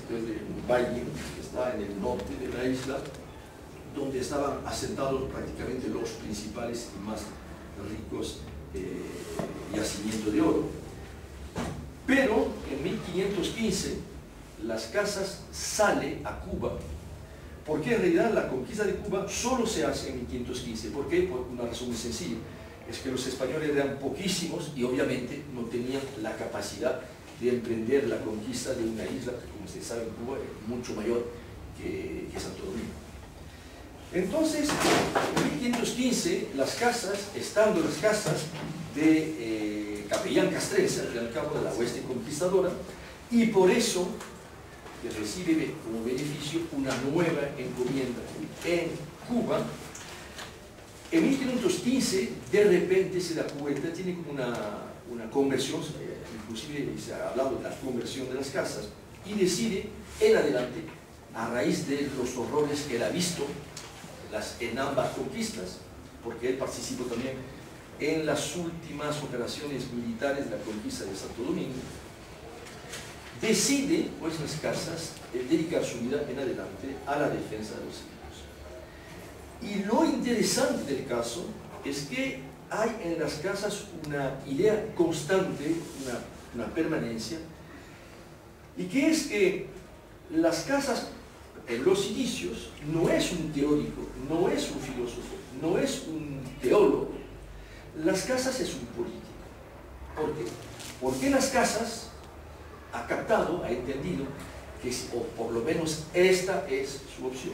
esto es de un valle que está en el norte de la isla, donde estaban asentados prácticamente los principales y más ricos yacimientos de oro. Pero en 1515 las casas salen a Cuba, porque en realidad la conquista de Cuba solo se hace en 1515. ¿Por qué? Por una razón muy sencilla, es que los españoles eran poquísimos y obviamente no tenían la capacidad de emprender la conquista de una isla que, como ustedes saben, Cuba es mucho mayor que Santo Domingo. Entonces, en 1515, las casas, estando las casas de Capellán Castrense, al fin y al cabo de la hueste conquistadora, y por eso que recibe como beneficio una nueva encomienda en Cuba. En 1515, de repente se da cuenta, tiene como una conversión, inclusive se ha hablado de la conversión de las casas, y decide en adelante, a raíz de los horrores que él ha visto en ambas conquistas, porque él participó también en las últimas operaciones militares de la conquista de Santo Domingo, decide, pues, las casas, dedicar su vida en adelante a la defensa de los indios. Y lo interesante del caso es que hay en las casas una idea constante, una permanencia, y que es que las casas, en los inicios, no es un teórico, no es un filósofo, no es un teólogo. Las casas es un político. ¿Por qué? Porque las casas ha captado, ha entendido que, o por lo menos esta es su opción,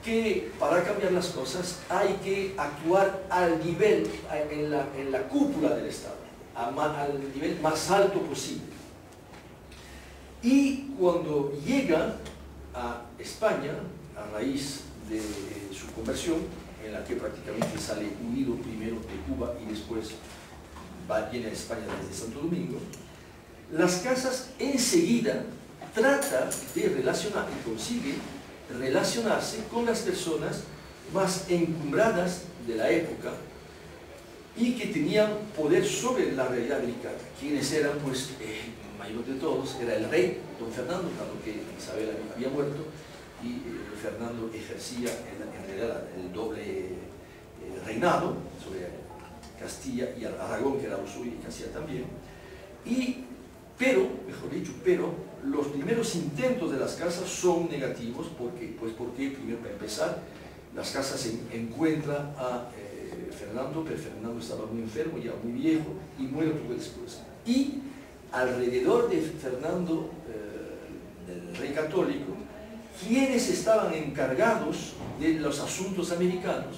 que para cambiar las cosas hay que actuar al nivel, en la cúpula del Estado, al nivel más alto posible. Y cuando llega a España, a raíz de su conversión, en la que prácticamente sale unido primero de Cuba y después viene a España desde Santo Domingo, las casas enseguida trata de relacionar y consigue relacionarse con las personas más encumbradas de la época y que tenían poder sobre la realidad americana. ¿Quiénes eran? Pues mayor de todos era el rey, don Fernando, dado que Isabel había muerto y Fernando ejercía en realidad el doble reinado sobre Castilla y Aragón, que era lo suyo, y Castilla también. Pero los primeros intentos de las casas son negativos. ¿Por qué? Pues porque, primero, para empezar, las casas encuentran a Fernando, pero Fernando estaba muy enfermo, ya muy viejo, y muere poco después. Y alrededor de Fernando, del rey católico, quienes estaban encargados de los asuntos americanos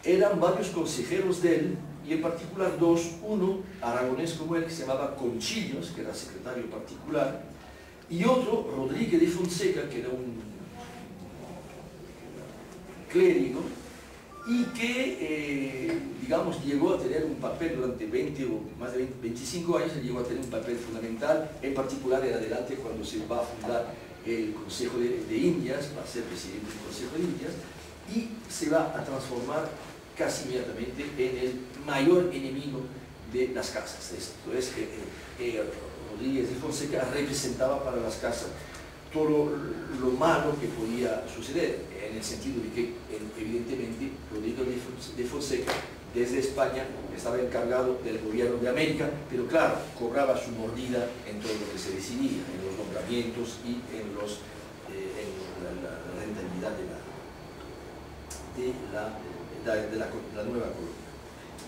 eran varios consejeros de él, y en particular dos, uno aragonés como él, que se llamaba Conchillos, que era secretario particular, y otro, Rodríguez de Fonseca, que era un clérigo, y que, digamos, llegó a tener un papel durante 20 o más de 25 años, llegó a tener un papel fundamental, en particular en adelante cuando se va a fundar el Consejo de Indias, va a ser presidente del Consejo de Indias, y se va a transformar casi inmediatamente en el mayor enemigo de las casas. Esto es que Rodríguez de Fonseca representaba para las casas todo lo malo que podía suceder, en el sentido de que evidentemente Rodríguez de Fonseca desde España estaba encargado del gobierno de América, pero claro, cobraba su mordida en todo lo que se decidía, en los nombramientos y en la rentabilidad de la nueva colonia.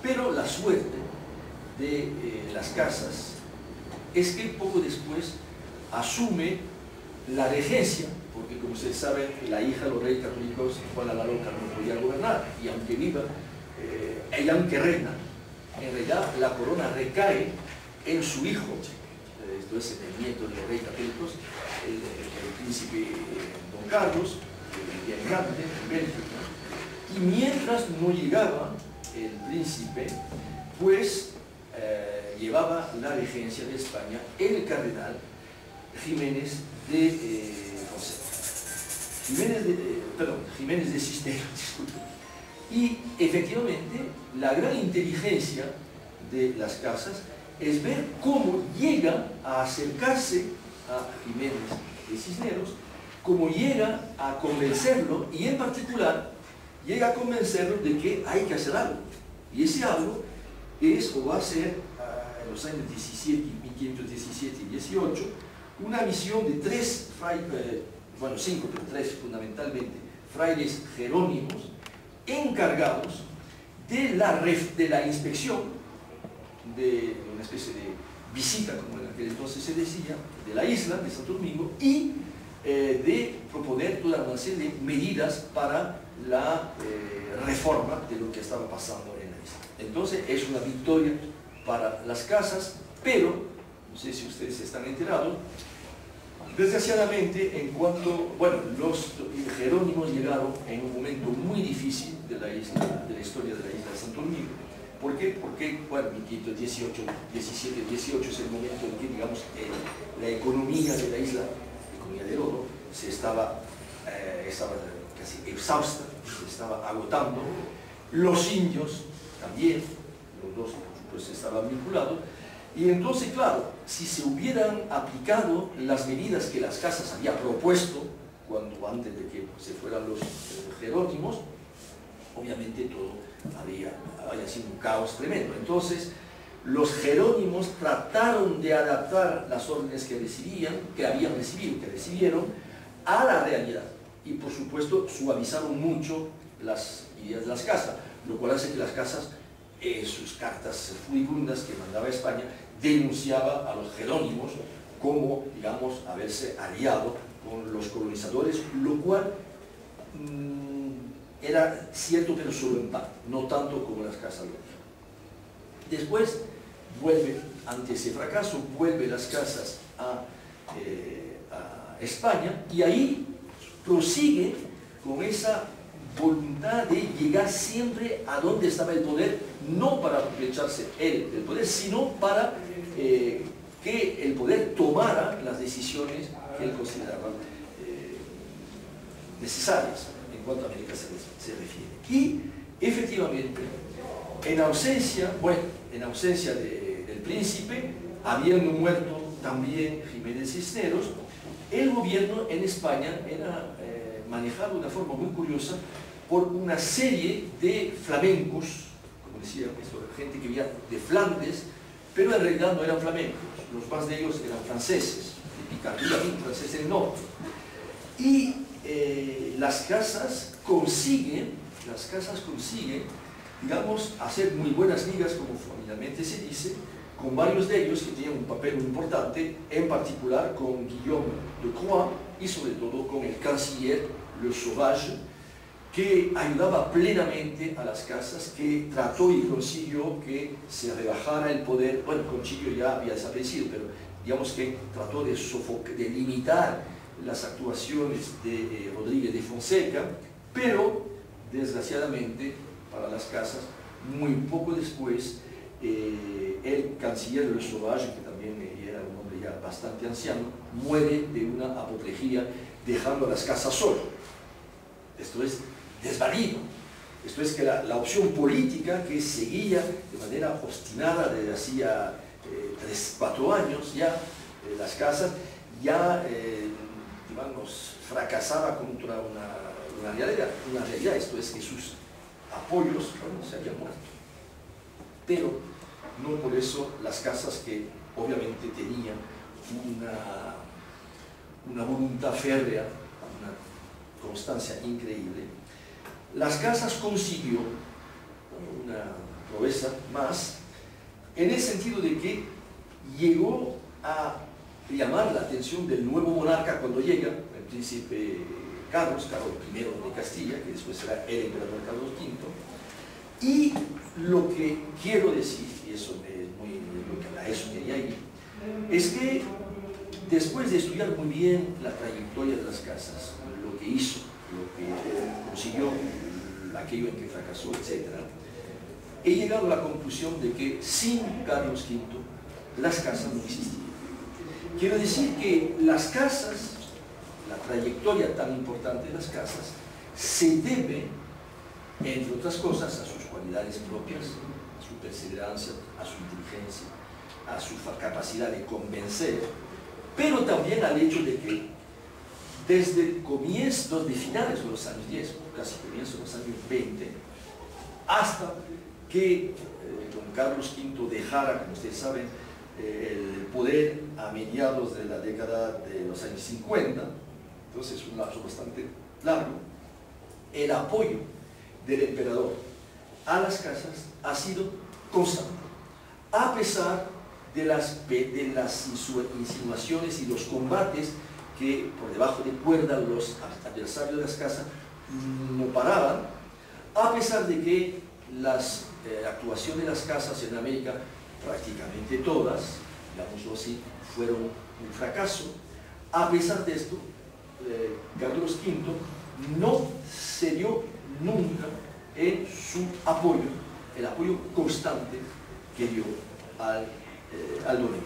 Pero la suerte de las casas es que poco después asume la regencia, porque como ustedes saben, la hija de los reyes católicos, Juana la Loca, no podía gobernar, y aunque viva, ella aunque reina, en realidad la corona recae en su hijo, esto es el nieto de los reyes católicos, el príncipe Don Carlos, que vivía en Gante, en Bélgica, y mientras no llegaba el príncipe, pues llevaba la regencia de España el cardenal Jiménez de Fonseca. Jiménez de Cisneros, disculpe. Y efectivamente, la gran inteligencia de las casas es ver cómo llega a acercarse a Jiménez de Cisneros, como llega a convencerlo, y en particular llega a convencerlo de que hay que hacer algo. Y ese algo es o va a ser en los años 1517 y 18 una misión de tres frailes, bueno, cinco, pero tres fundamentalmente, frailes jerónimos encargados de la inspección, de una especie de visita, como en aquel entonces se decía, de la isla de Santo Domingo, y de proponer toda una serie de medidas para la reforma de lo que estaba pasando en la isla. Entonces es una victoria para las casas, pero, no sé si ustedes están enterados, desgraciadamente, en cuanto, bueno, los jerónimos llegaron en un momento muy difícil de la isla, de la historia de la isla de Santo Domingo. ¿Por qué? Porque, bueno, 1518, 17, 18 es el momento en que, digamos, la economía de la isla, la economía del oro, estaba casi exhausta, se estaba agotando. Los indios también, los dos, pues, estaban vinculados. Y entonces, claro, si se hubieran aplicado las medidas que las casas había propuesto antes de que se fueran los jerónimos, obviamente todo había sido un caos tremendo. Entonces, los jerónimos trataron de adaptar las órdenes que recibieron a la realidad. Y por supuesto, suavizaron mucho las ideas de las casas, lo cual hace que las casas, sus cartas furibundas que mandaba España, denunciaba a los jerónimos como, digamos, haberse aliado con los colonizadores, lo cual era cierto, pero solo en parte, no tanto como las casas lo dijeron. Después vuelve, ante ese fracaso, vuelve las casas a España, y ahí prosigue con esa voluntad de llegar siempre a donde estaba el poder, no para aprovecharse él del poder, sino para que el poder tomara las decisiones que él consideraba necesarias en cuanto a América se refiere. Y efectivamente, en ausencia del príncipe, habiendo muerto también Jiménez Cisneros, el gobierno en España era manejado de una forma muy curiosa por una serie de flamencos, como decía, gente que venía de Flandes, pero en realidad no eran flamencos, los más de ellos eran franceses, de Picardía, franceses del norte. Y las casas consiguen, digamos, hacer muy buenas ligas, como familiarmente se dice, con varios de ellos que tenían un papel muy importante, en particular con Guillaume de Croix y sobre todo con el canciller Le Sauvage, que ayudaba plenamente a las casas, que trató y consiguió que se rebajara el poder. Bueno, Conchillo ya había desaparecido, pero digamos que trató de limitar las actuaciones de Rodríguez de Fonseca, pero desgraciadamente para las casas, muy poco después, el canciller Le Sauvage, que también era un hombre ya bastante anciano, muere de una apoplejía, dejando a las casas solas. Esto es desvalido. Esto es que la opción política que seguía de manera obstinada desde hacía 3-4 años ya, las casas, ya digamos, fracasaba contra una realidad. Esto es que sus apoyos, bueno, se habían muerto. Pero no por eso las casas, que obviamente tenían una voluntad férrea, una constancia increíble, las casas consiguió una proeza más, en el sentido de que llegó a llamar la atención del nuevo monarca cuando llega, el príncipe Carlos I de Castilla, que después será el emperador Carlos V. Y lo que quiero decir, y eso es a eso quería ir, es que después de estudiar muy bien la trayectoria de las casas, lo que hizo, lo que consiguió, aquello en que fracasó, etc., he llegado a la conclusión de que sin Carlos V las casas no existían. Quiero decir que las casas, la trayectoria tan importante de las casas, se debe, entre otras cosas, a sus cualidades propias, a su perseverancia, a su inteligencia, a su capacidad de convencer, pero también al hecho de que desde comienzos de finales de los años 10, casi comienzos de los años 20, hasta que don Carlos V dejara, como ustedes saben, el poder a mediados de la década de los años 50, entonces es un lapso bastante largo. El apoyo del emperador a las casas ha sido constante, a pesar de las insinuaciones y los combates que por debajo de cuerda los adversarios de las casas no paraban, a pesar de que las actuaciones de las casas en América, prácticamente todas, digámoslo así, fueron un fracaso. A pesar de esto, Carlos V no cedió nunca en su apoyo, el apoyo constante que dio al dominio.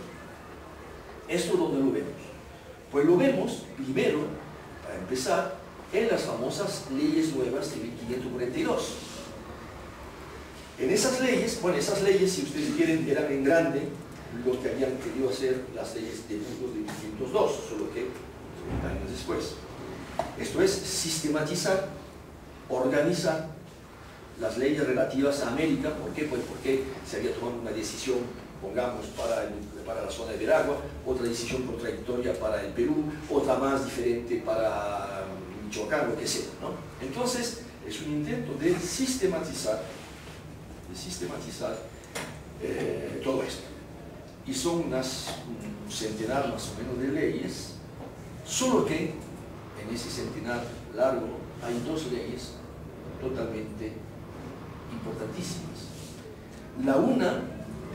¿Esto dónde lo vemos? Pues lo vemos primero, para empezar, en las famosas leyes nuevas de 1542. En esas leyes, bueno, esas leyes, si ustedes quieren, eran en grande lo que habían querido hacer las leyes de Burgos de 1502, solo que 30 años después. Esto es sistematizar, organizar las leyes relativas a América. ¿Por qué? Pues porque se había tomado una decisión, pongamos, para la zona de Veragua, otra decisión contradictoria para el Perú, otra más diferente para Michoacán, lo que sea, ¿no? Entonces, es un intento de sistematizar todo esto. Y son un centenar más o menos de leyes, solo que en ese centenar largo hay dos leyes totalmente importantísimas. La una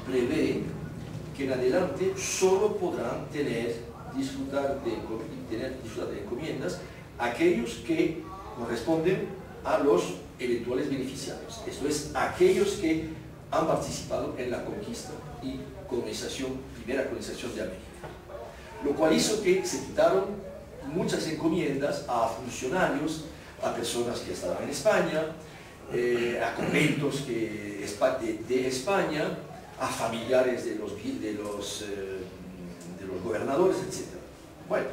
prevé que en adelante solo podrán disfrutar de encomiendas aquellos que corresponden a los eventuales beneficiarios, esto es, aquellos que han participado en la conquista y primera colonización de América. Lo cual hizo que se quitaron muchas encomiendas a funcionarios, a personas que estaban en España, a conventos de España, a familiares de los gobernadores, etc. Bueno,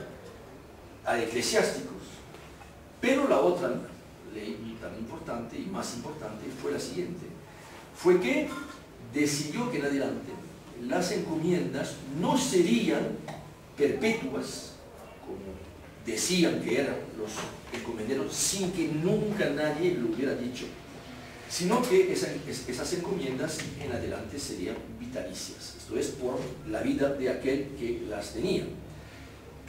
a eclesiásticos. Pero la otra ley tan importante y más importante fue la siguiente. Fue que decidió que en adelante las encomiendas no serían perpetuas, como decían que eran los encomenderos, sin que nunca nadie lo hubiera dicho, sino que esas encomiendas en adelante serían vitalicias, esto es, por la vida de aquel que las tenía.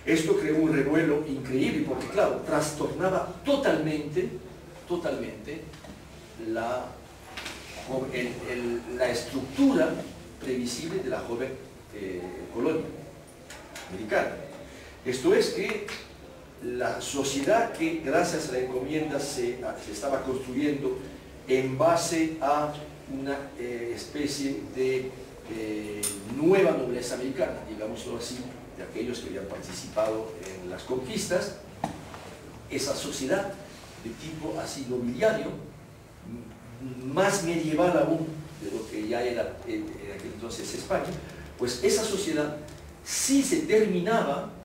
Esto creó un revuelo increíble porque, claro, trastornaba totalmente la estructura previsible de la joven colonia americana. Esto es que la sociedad que gracias a la encomienda se estaba construyendo en base a una especie de nueva nobleza americana, digámoslo así, de aquellos que habían participado en las conquistas, esa sociedad de tipo así nobiliario, más medieval aún de lo que ya era en aquel entonces España, pues esa sociedad sí se terminaba